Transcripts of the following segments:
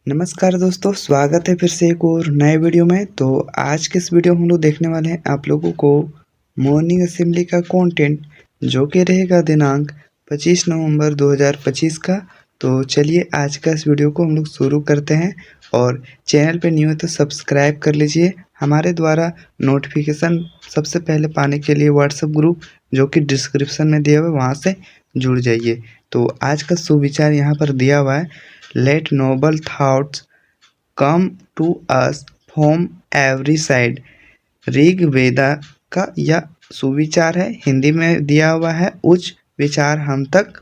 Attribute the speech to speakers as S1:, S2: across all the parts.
S1: नमस्कार दोस्तों, स्वागत है फिर से एक और नए वीडियो में। तो आज के इस वीडियो में हम लोग देखने वाले हैं आप लोगों को मॉर्निंग असेंबली का कंटेंट, जो कि रहेगा दिनांक 25 नवंबर 2025 का। तो चलिए आज का इस वीडियो को हम लोग शुरू करते हैं। और चैनल पे न्यू है तो सब्सक्राइब कर लीजिए। हमारे द्वारा नोटिफिकेशन सबसे पहले पाने के लिए व्हाट्सएप ग्रुप, जो कि डिस्क्रिप्शन में दिया हुआ है, वहाँ से जुड़ जाइए। तो आज का सुविचार यहाँ पर दिया हुआ है, Let noble thoughts come to us from every side। Rig वेदा का यह सुविचार है, हिंदी में दिया हुआ है, उच्च विचार हम तक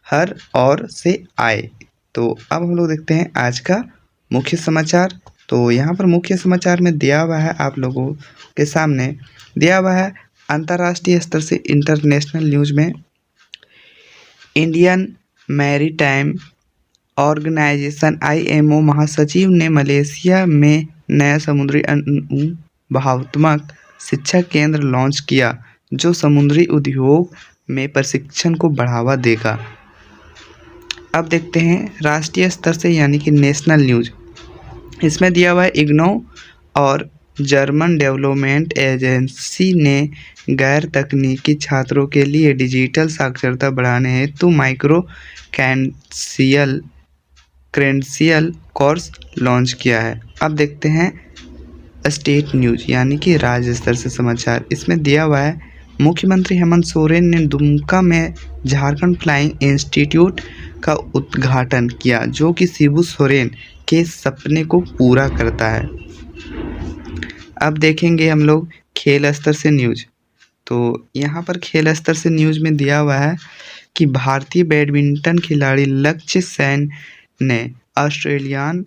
S1: हर ओर से आए। तो अब हम लोग देखते हैं आज का मुख्य समाचार। तो यहाँ पर मुख्य समाचार में दिया हुआ है, आप लोगों के सामने दिया हुआ है, अंतर्राष्ट्रीय स्तर से इंटरनेशनल न्यूज में इंडियन मैरीटाइम ऑर्गेनाइजेशन IMO महासचिव ने मलेशिया में नया समुद्री अनुभवात्मक शिक्षा केंद्र लॉन्च किया, जो समुद्री उद्योग में प्रशिक्षण को बढ़ावा देगा। अब देखते हैं राष्ट्रीय स्तर से यानी कि नेशनल न्यूज। इसमें दिया हुआ है, इग्नो और जर्मन डेवलपमेंट एजेंसी ने गैर तकनीकी छात्रों के लिए डिजिटल साक्षरता बढ़ाने हेतु माइक्रो क्रेडेंशियल कोर्स लॉन्च किया है। अब देखते हैं स्टेट न्यूज यानी कि राज्य स्तर से समाचार। इसमें दिया हुआ है, मुख्यमंत्री हेमंत सोरेन ने दुमका में झारखंड फ्लाइंग इंस्टीट्यूट का उद्घाटन किया, जो कि शिबू सोरेन के सपने को पूरा करता है। अब देखेंगे हम लोग खेल स्तर से न्यूज। तो यहाँ पर खेल स्तर से न्यूज में दिया हुआ है कि भारतीय बैडमिंटन खिलाड़ी लक्ष्य सेन ने ऑस्ट्रेलियन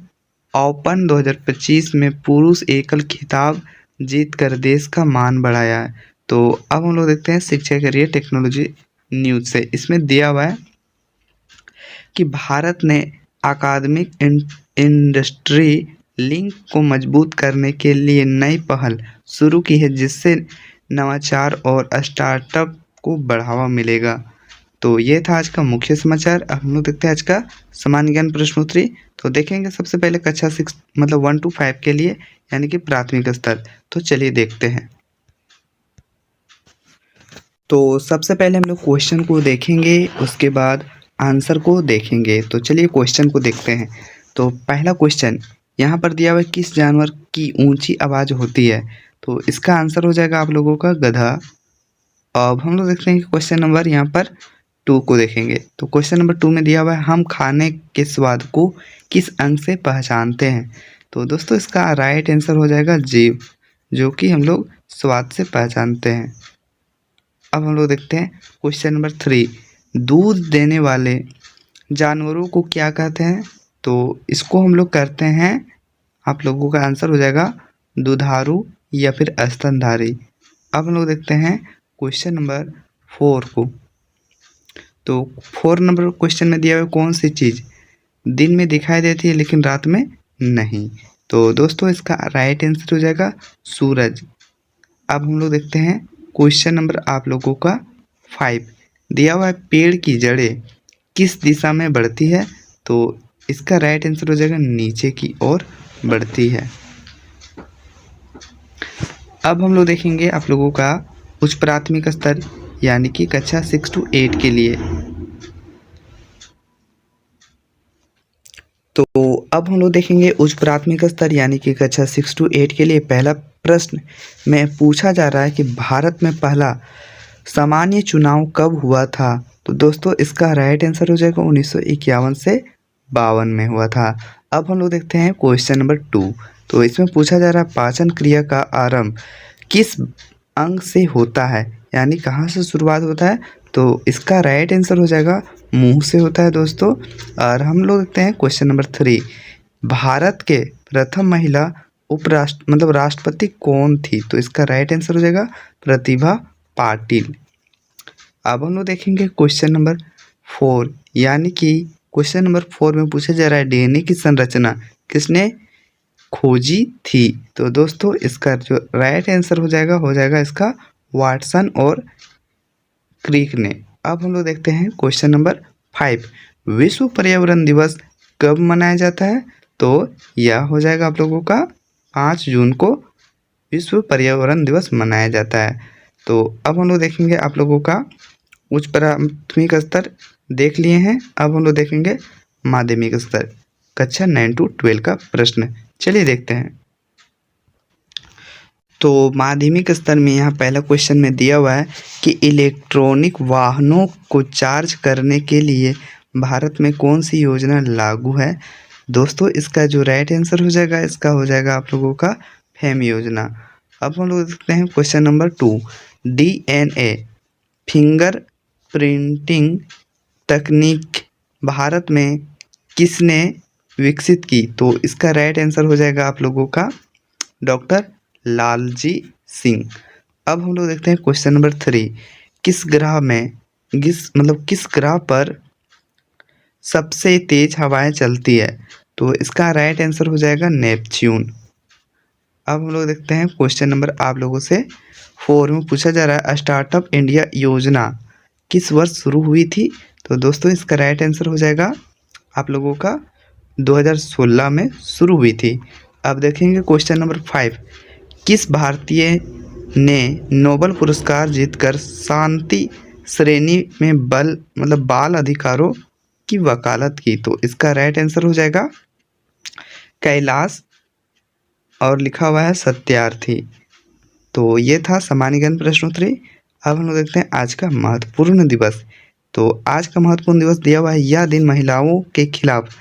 S1: ओपन 2025 में पुरुष एकल खिताब जीतकर देश का मान बढ़ाया है। तो अब हम लोग देखते हैं शिक्षा करियर टेक्नोलॉजी न्यूज से। इसमें दिया हुआ है कि भारत ने अकादमिक इंडस्ट्री लिंक को मजबूत करने के लिए नई पहल शुरू की है, जिससे नवाचार और स्टार्टअप को बढ़ावा मिलेगा। तो ये था आज का मुख्य समाचार। अब हम लोग देखते हैं आज का सामान्य ज्ञान प्रश्नोत्तरी। तो देखेंगे सबसे पहले कक्षा 6 मतलब 1 to 5 के लिए यानी कि प्राथमिक स्तर। तो चलिए देखते हैं। तो सबसे पहले हम लोग क्वेश्चन को देखेंगे, उसके बाद आंसर को देखेंगे। तो चलिए क्वेश्चन को देखते हैं। तो पहला क्वेश्चन यहाँ पर दिया हुआ है, किस जानवर की ऊंची आवाज़ होती है? तो इसका आंसर हो जाएगा आप लोगों का गधा। अब हम लोग देखते हैं कि क्वेश्चन नंबर यहाँ पर 2 को देखेंगे। तो क्वेश्चन नंबर 2 में दिया हुआ है, हम खाने के स्वाद को किस अंग से पहचानते हैं? तो दोस्तों इसका राइट आंसर हो जाएगा जीभ, जो कि हम लोग स्वाद से पहचानते हैं। अब हम लोग देखते हैं क्वेश्चन नंबर 3, दूध देने वाले जानवरों को क्या कहते हैं? तो इसको हम लोग करते हैं, आप लोगों का आंसर हो जाएगा दुधारू या फिर स्तनधारी। अब हम लोग देखते हैं क्वेश्चन नंबर 4 को। तो 4 नंबर क्वेश्चन में दिया हुआ कौन सी चीज़ दिन में दिखाई देती है लेकिन रात में नहीं? तो दोस्तों इसका राइट आंसर हो जाएगा सूरज। अब हम लोग देखते हैं क्वेश्चन नंबर आप लोगों का 5, दिया हुआ है, पेड़ की जड़ें किस दिशा में बढ़ती है? तो इसका राइट आंसर हो जाएगा नीचे की ओर बढ़ती है। अब हम लोग देखेंगे आप लोगों का उच्च प्राथमिक स्तर यानी कि कक्षा 6 to 8 के लिए। तो अब हम लोग देखेंगे उच्च प्राथमिक स्तर यानी कि कक्षा 6 to 8 के लिए। पहला प्रश्न में पूछा जा रहा है कि भारत में पहला सामान्य चुनाव कब हुआ था? तो दोस्तों इसका राइट आंसर हो जाएगा 1951 से 52 में हुआ था। अब हम लोग देखते हैं क्वेश्चन नंबर 2। तो इसमें पूछा जा रहा है, पाचन क्रिया का आरंभ किस अंग से होता है, यानी कहाँ से शुरुआत होता है? तो इसका राइट आंसर हो जाएगा मुंह से होता है दोस्तों। और हम लोग देखते हैं क्वेश्चन नंबर 3, भारत के प्रथम महिला राष्ट्रपति कौन थी? तो इसका राइट आंसर हो जाएगा प्रतिभा पाटिल। अब हम लोग देखेंगे क्वेश्चन नंबर 4 यानी कि क्वेश्चन नंबर 4 में पूछा जा रहा है, डीएनए की संरचना किसने खोजी थी? तो दोस्तों इसका जो राइट आंसर हो जाएगा इसका वाटसन और क्रिक ने। अब हम लोग देखते हैं क्वेश्चन नंबर 5, विश्व पर्यावरण दिवस कब मनाया जाता है? तो यह हो जाएगा आप लोगों का 5 जून को विश्व पर्यावरण दिवस मनाया जाता है। तो अब हम लोग देखेंगे आप लोगों का उच्च प्राथमिक स्तर देख लिए हैं। अब हम लोग देखेंगे माध्यमिक स्तर कक्षा 9 to 12 का प्रश्न। चलिए देखते हैं। तो माध्यमिक स्तर में यहाँ पहला क्वेश्चन में दिया हुआ है कि इलेक्ट्रॉनिक वाहनों को चार्ज करने के लिए भारत में कौन सी योजना लागू है। दोस्तों इसका जो राइट आंसर हो जाएगा इसका हो जाएगा आप लोगों का फेम योजना। अब हम लोग देखते हैं question number 2। DNA finger printing तकनीक भारत में किसने विकसित की। तो इसका राइट आंसर हो जाएगा आप लोगों का डॉक्टर लालजी सिंह। अब हम लोग देखते हैं क्वेश्चन नंबर 3। किस ग्रह पर सबसे तेज हवाएं चलती है। तो इसका राइट आंसर हो जाएगा नेपच्यून। अब हम लोग देखते हैं क्वेश्चन नंबर आप लोगों से 4 में पूछा जा रहा है स्टार्टअप इंडिया योजना किस वर्ष शुरू हुई थी। तो दोस्तों इसका राइट आंसर हो जाएगा आप लोगों का 2016 में शुरू हुई थी। अब देखेंगे क्वेश्चन नंबर 5। किस भारतीय ने नोबेल पुरस्कार जीतकर शांति श्रेणी में बाल अधिकारों की वकालत की। तो इसका राइट आंसर हो जाएगा कैलाश और लिखा हुआ है सत्यार्थी। तो ये था सामान्य ज्ञान प्रश्नोत्तरी। अब हम लोग देखते हैं आज का महत्वपूर्ण दिवस। तो आज का महत्वपूर्ण दिवस दिया हुआ है यह दिन महिलाओं के खिलाफ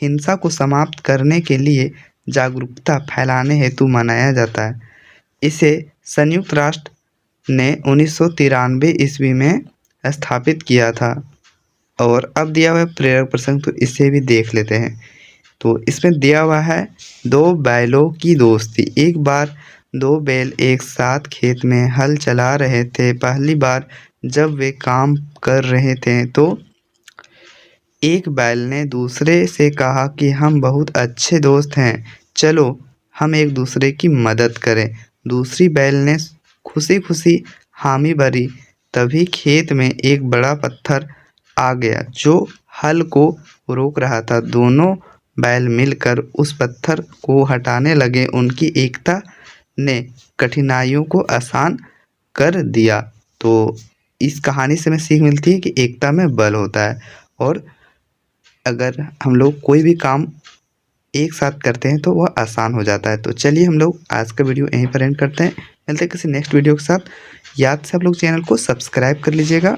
S1: हिंसा को समाप्त करने के लिए जागरूकता फैलाने हेतु मनाया जाता है। इसे संयुक्त राष्ट्र ने 1993 ईस्वी में स्थापित किया था। और अब दिया हुआ है प्रेरक प्रसंग, तो इसे भी देख लेते हैं। तो इसमें दिया हुआ है 2 बैलों की दोस्ती। एक बार 2 बैल एक साथ खेत में हल चला रहे थे। पहली बार जब वे काम कर रहे थे तो एक बैल ने दूसरे से कहा कि हम बहुत अच्छे दोस्त हैं, चलो हम एक दूसरे की मदद करें। दूसरी बैल ने खुशी खुशी हामी भरी। तभी खेत में एक बड़ा पत्थर आ गया जो हल को रोक रहा था। दोनों बैल मिलकर उस पत्थर को हटाने लगे। उनकी एकता ने कठिनाइयों को आसान कर दिया। तो इस कहानी से हमें सीख मिलती है कि एकता में बल होता है और अगर हम लोग कोई भी काम एक साथ करते हैं तो वह आसान हो जाता है। तो चलिए हम लोग आज का वीडियो यहीं पर एंड करते हैं। मिलते हैं किसी नेक्स्ट वीडियो के साथ। याद से आप लोग चैनल को सब्सक्राइब कर लीजिएगा।